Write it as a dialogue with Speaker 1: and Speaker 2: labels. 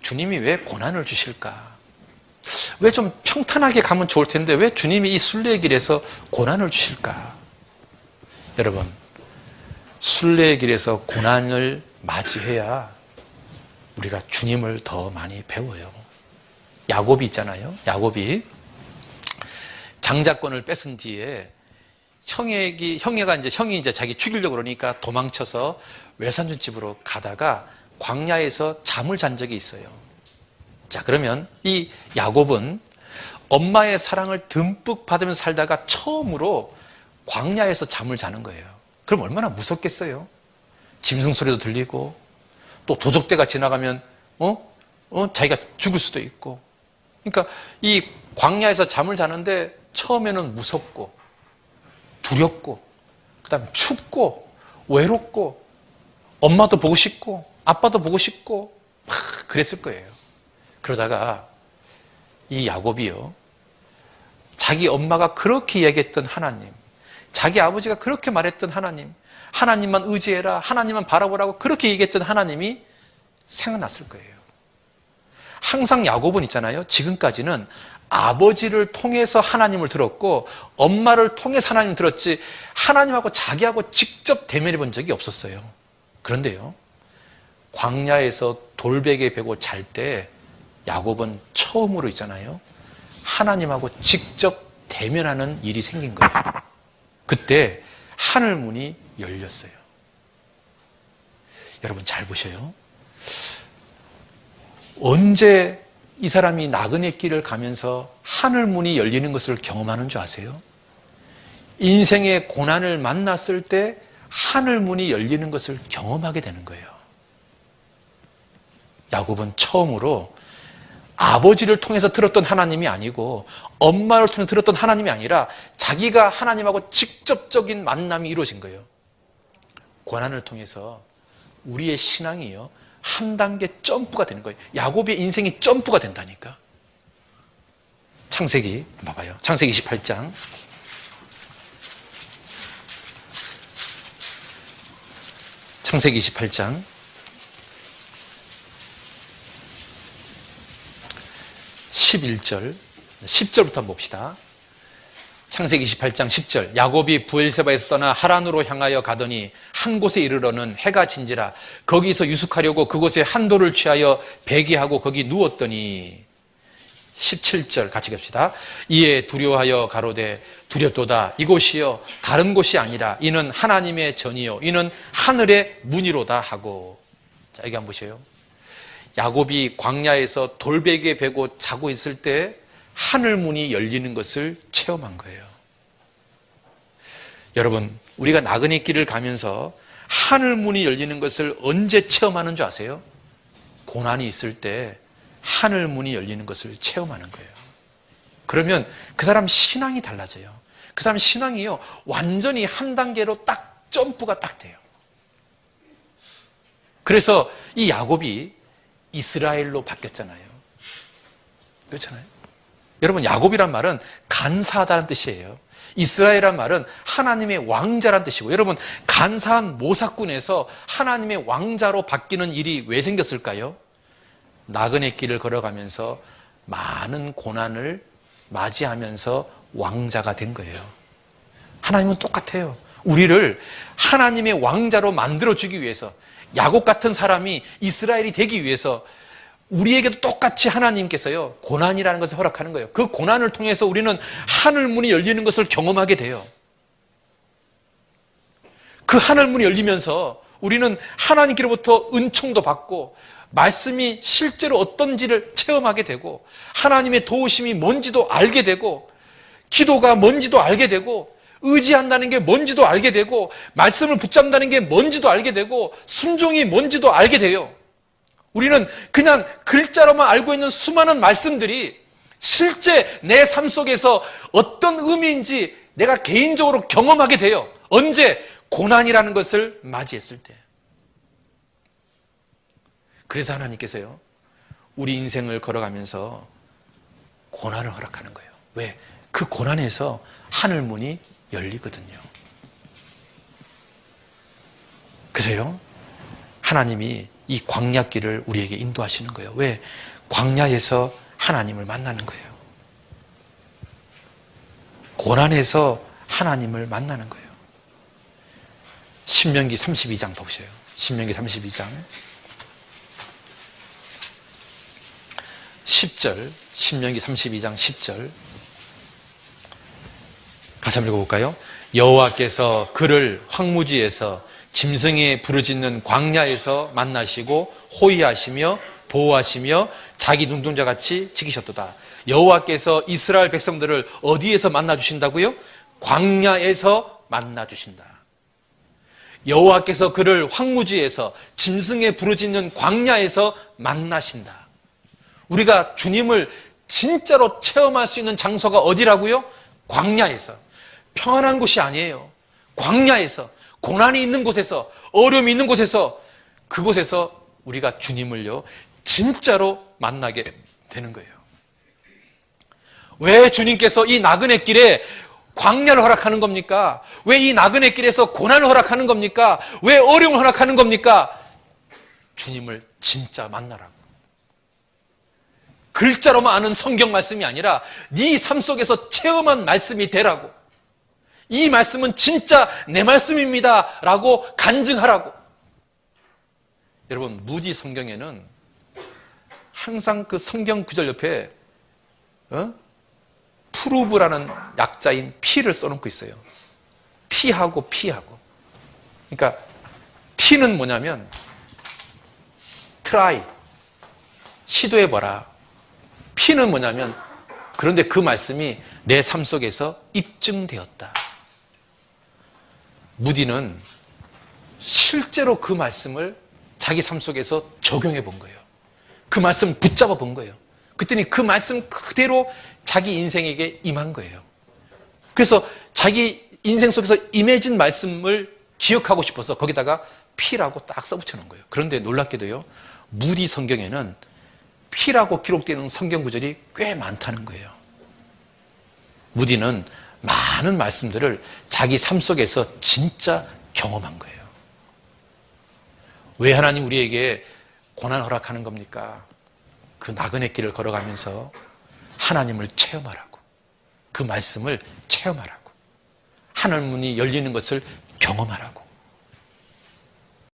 Speaker 1: 주님이 왜 고난을 주실까? 왜 좀 평탄하게 가면 좋을 텐데 왜 주님이 이 순례의 길에서 고난을 주실까? 여러분, 순례의 길에서 고난을 맞이해야 우리가 주님을 더 많이 배워요. 야곱이 있잖아요. 야곱이 장자권을 뺏은 뒤에 형이 이제 자기 죽이려고 그러니까 도망쳐서 외삼촌 집으로 가다가 광야에서 잠을 잔 적이 있어요. 자, 그러면 이 야곱은 엄마의 사랑을 듬뿍 받으면서 살다가 처음으로 광야에서 잠을 자는 거예요. 그럼 얼마나 무섭겠어요? 짐승 소리도 들리고 또 도적대가 지나가면 자기가 죽을 수도 있고. 그러니까 이 광야에서 잠을 자는데 처음에는 무섭고 두렵고 그다음에 춥고 외롭고 엄마도 보고 싶고 아빠도 보고 싶고 막 그랬을 거예요. 그러다가 이 야곱이요, 자기 엄마가 그렇게 얘기했던 하나님, 자기 아버지가 그렇게 말했던 하나님, 하나님만 의지해라, 하나님만 바라보라고 그렇게 얘기했던 하나님이 생각났을 거예요. 항상 야곱은 있잖아요, 지금까지는 아버지를 통해서 하나님을 들었고 엄마를 통해서 하나님을 들었지 하나님하고 자기하고 직접 대면해 본 적이 없었어요. 그런데요, 광야에서 돌베개 베고 잘 때 야곱은 처음으로 있잖아요, 하나님하고 직접 대면하는 일이 생긴 거예요. 그때 하늘 문이 열렸어요. 여러분 잘 보셔요. 언제 이 사람이 나그네 길을 가면서 하늘 문이 열리는 것을 경험하는 줄 아세요? 인생의 고난을 만났을 때 하늘 문이 열리는 것을 경험하게 되는 거예요. 야곱은 처음으로 아버지를 통해서 들었던 하나님이 아니고 엄마를 통해서 들었던 하나님이 아니라 자기가 하나님하고 직접적인 만남이 이루어진 거예요. 고난을 통해서 우리의 신앙이요, 한 단계 점프가 되는 거예요. 야곱의 인생이 점프가 된다니까. 창세기 봐봐요. 창세기 28장. 창세기 28장 11절, 10절부터 한번 봅시다. 창세기 28장 10절. 야곱이 브엘세바에서 떠나 하란으로 향하여 가더니 한 곳에 이르러는 해가 진지라. 거기서 유숙하려고 그곳에 한 돌을 취하여 배기하고 거기 누웠더니 17절 같이 갑시다. 이에 두려워하여 가로되 두렵도다. 이곳이요 다른 곳이 아니라 이는 하나님의 전이요 이는 하늘의 문이로다 하고. 자, 여기 한번 보세요. 야곱이 광야에서 돌베개 베고 자고 있을 때 하늘 문이 열리는 것을 체험한 거예요. 여러분, 우리가 나그네 길을 가면서 하늘 문이 열리는 것을 언제 체험하는 줄 아세요? 고난이 있을 때 하늘 문이 열리는 것을 체험하는 거예요. 그러면 그 사람 신앙이 달라져요. 그 사람 신앙이요, 완전히 한 단계로 딱 점프가 딱 돼요. 그래서 이 야곱이 이스라엘로 바뀌었잖아요. 그렇잖아요. 여러분, 야곱이란 말은 간사하다는 뜻이에요. 이스라엘이란 말은 하나님의 왕자란 뜻이고, 여러분, 간사한 모사꾼에서 하나님의 왕자로 바뀌는 일이 왜 생겼을까요? 나그네 길을 걸어가면서 많은 고난을 맞이하면서 왕자가 된 거예요. 하나님은 똑같아요. 우리를 하나님의 왕자로 만들어주기 위해서, 야곱 같은 사람이 이스라엘이 되기 위해서 우리에게도 똑같이 하나님께서요, 고난이라는 것을 허락하는 거예요. 그 고난을 통해서 우리는 하늘 문이 열리는 것을 경험하게 돼요. 그 하늘 문이 열리면서 우리는 하나님께로부터 은총도 받고 말씀이 실제로 어떤지를 체험하게 되고 하나님의 도우심이 뭔지도 알게 되고 기도가 뭔지도 알게 되고 의지한다는 게 뭔지도 알게 되고 말씀을 붙잡는다는 게 뭔지도 알게 되고 순종이 뭔지도 알게 돼요. 우리는 그냥 글자로만 알고 있는 수많은 말씀들이 실제 내 삶 속에서 어떤 의미인지 내가 개인적으로 경험하게 돼요. 언제? 고난이라는 것을 맞이했을 때. 그래서 하나님께서요, 우리 인생을 걸어가면서 고난을 허락하는 거예요. 왜? 그 고난에서 하늘문이 열리거든요. 그래서요, 하나님이 이 광야길을 우리에게 인도하시는 거예요. 왜? 광야에서 하나님을 만나는 거예요. 고난에서 하나님을 만나는 거예요. 신명기 32장 보세요. 신명기 32장 10절, 신명기 32장 10절 같이 한번 읽어볼까요? 여호와께서 그를 황무지에서 짐승이 부르짖는 광야에서 만나시고 호위하시며 보호하시며 자기 눈동자같이 지키셨도다. 여호와께서 이스라엘 백성들을 어디에서 만나주신다고요? 광야에서 만나주신다. 여호와께서 그를 황무지에서 짐승에 부르짖는 광야에서 만나신다. 우리가 주님을 진짜로 체험할 수 있는 장소가 어디라고요? 광야에서. 평안한 곳이 아니에요. 광야에서, 고난이 있는 곳에서, 어려움이 있는 곳에서, 그곳에서 우리가 주님을요 진짜로 만나게 되는 거예요. 왜 주님께서 이 나그네 길에 광야를 허락하는 겁니까? 왜 이 나그네 길에서 고난을 허락하는 겁니까? 왜 어려움을 허락하는 겁니까? 주님을 진짜 만나라고. 글자로만 아는 성경 말씀이 아니라 네 삶 속에서 체험한 말씀이 되라고. 이 말씀은 진짜 내 말씀입니다 라고 간증하라고. 여러분, 무디 성경에는 항상 그 성경 구절 옆에 프루브라는 약자인 P를 써놓고 있어요. P하고. 그러니까 T는 뭐냐면 try, 시도해봐라. P는 뭐냐면 그런데 그 말씀이 내 삶 속에서 입증되었다. 무디는 실제로 그 말씀을 자기 삶 속에서 적용해 본 거예요. 그 말씀 붙잡아 본 거예요. 그랬더니 그 말씀 그대로 자기 인생에게 임한 거예요. 그래서 자기 인생 속에서 임해진 말씀을 기억하고 싶어서 거기다가 P라고 딱 써붙여 놓은 거예요. 그런데 놀랍게도요, 무디 성경에는 P라고 기록되는 성경 구절이 꽤 많다는 거예요. 무디는 많은 말씀들을 자기 삶 속에서 진짜 경험한 거예요. 왜 하나님 우리에게 고난 허락하는 겁니까? 그 나그네 길을 걸어가면서 하나님을 체험하라고, 그 말씀을 체험하라고, 하늘 문이 열리는 것을 경험하라고.